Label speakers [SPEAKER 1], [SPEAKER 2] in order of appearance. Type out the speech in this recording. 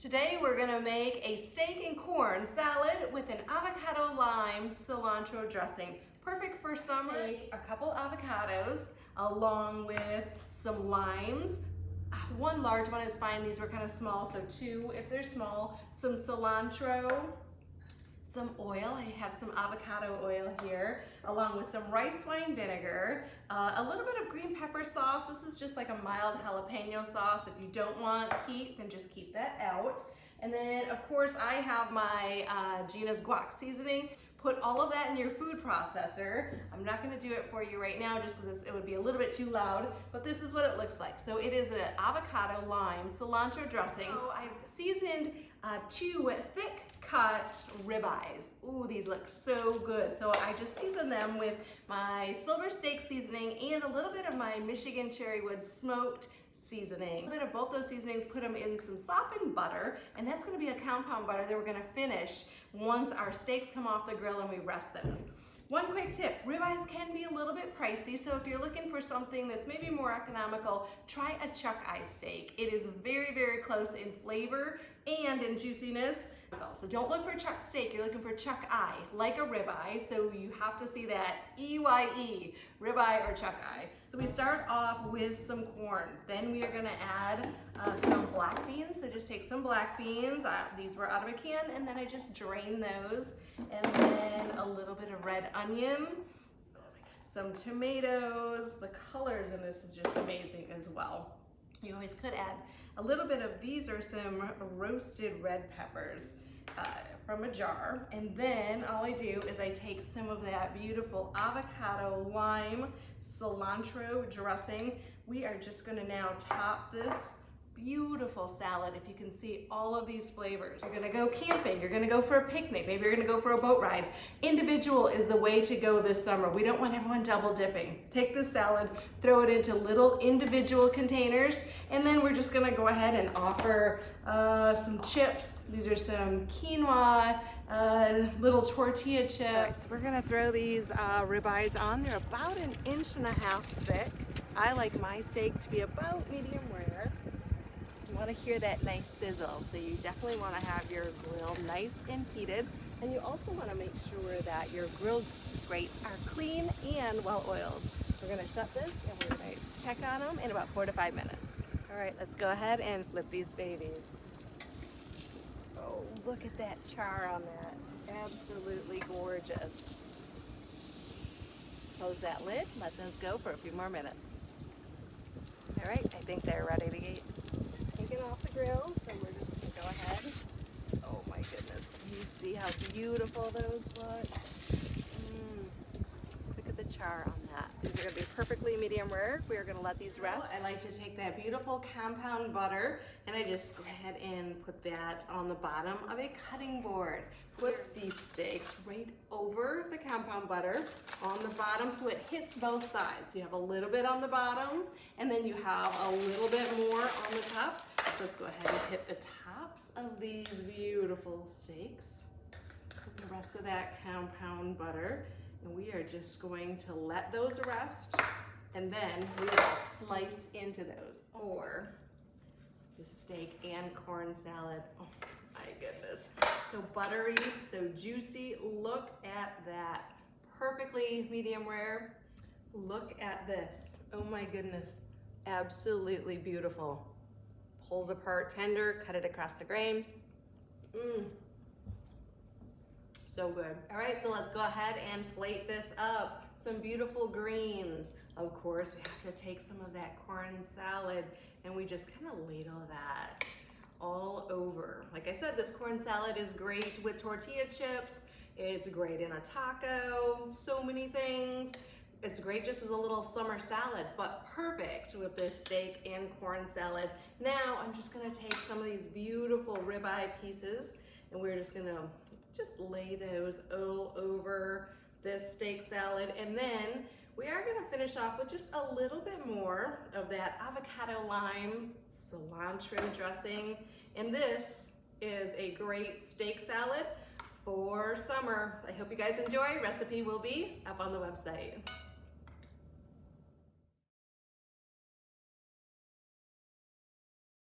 [SPEAKER 1] Today we're gonna make a steak and corn salad with an avocado lime cilantro dressing. Perfect for summer. Take a couple avocados along with some limes. One large one is fine. These were kind of small, so two if they're small. Some cilantro, some oil. I have some avocado oil here, along with some rice wine vinegar, a little bit of green pepper sauce. This is just like a mild jalapeno sauce. If you don't want heat, then just keep that out. And then, of course, I have my Gina's guac seasoning. Put all of that in your food processor. I'm not gonna do it for you right now just because it would be a little bit too loud, but this is what it looks like. So it is an avocado lime cilantro dressing. So I've seasoned two thick cut ribeyes. Ooh, these look so good. So I just seasoned them with my silver steak seasoning and a little bit of my Michigan cherrywood smoked seasoning. A little bit of both those seasonings, put them in some softened butter, and that's gonna be a compound butter that we're gonna finish once our steaks come off the grill and we rest those. One quick tip, ribeyes can be a little bit pricey, so if you're looking for something that's maybe more economical, try a chuck eye steak. It is very, very close in flavor and in juiciness. So don't look for chuck steak, you're looking for chuck eye, like a ribeye, so you have to see that E-Y-E, ribeye or chuck eye. So we start off with some corn, then we are gonna add some black beans, so just take some black beans, these were out of a can, and then I just drain those, and then a little bit of red onion, some tomatoes. The colors in this is just amazing as well. You always could add a little bit of, these are some roasted red peppers from a jar. And then all I do is I take some of that beautiful avocado lime cilantro dressing. We are just gonna now top this beautiful salad. If you can see all of these flavors. You're gonna go camping, you're gonna go for a picnic, maybe you're gonna go for a boat ride. Individual is the way to go this summer. We don't want everyone double dipping. Take this salad, throw it into little individual containers, and then we're just gonna go ahead and offer some chips. These are some quinoa, little tortilla chips. Right, so we're gonna throw these ribeyes on. They're about 1.5 inches thick. I like my steak to be about medium rare. You want to hear that nice sizzle, so you definitely want to have your grill nice and heated, and you also want to make sure that your grill grates are clean and well oiled. We're going to shut this and we're going to check on them in about 4 to 5 minutes. All right, let's go ahead and flip these babies. Oh, look at that char on that. Absolutely gorgeous. Close that lid, let those go for a few more minutes. All right, I think they're ready to get taken off the grill, so we're just gonna go ahead. Oh my goodness, you see how beautiful those look? Look at the char on that. These are gonna be perfectly medium rare. We are gonna let these rest. I like to take that beautiful compound butter and I just go ahead and put that on the bottom of a cutting board. Put these steaks right over the compound butter on the bottom so it hits both sides. You have a little bit on the bottom and then you have a little bit more on the top. So let's go ahead and hit the tops of these beautiful steaks. Put the rest of that compound butter, and we are just going to let those rest, and then we will slice into those. Or the steak and corn salad. Oh my goodness. So buttery, so juicy. Look at that. Perfectly medium rare. Look at this. Oh my goodness. Absolutely beautiful. Pulls apart tender, cut it across the grain. So good. All right, so let's go ahead and plate this up. Some beautiful greens. Of course, we have to take some of that corn salad and we just kind of ladle that all over. Like I said, this corn salad is great with tortilla chips. It's great in a taco, so many things. It's great just as a little summer salad, but perfect with this steak and corn salad. Now I'm just gonna take some of these beautiful ribeye pieces and we're just gonna lay those all over this steak salad. And then we are gonna finish off with just a little bit more of that avocado lime cilantro dressing. And this is a great steak salad for summer. I hope you guys enjoy. Recipe will be up on the website.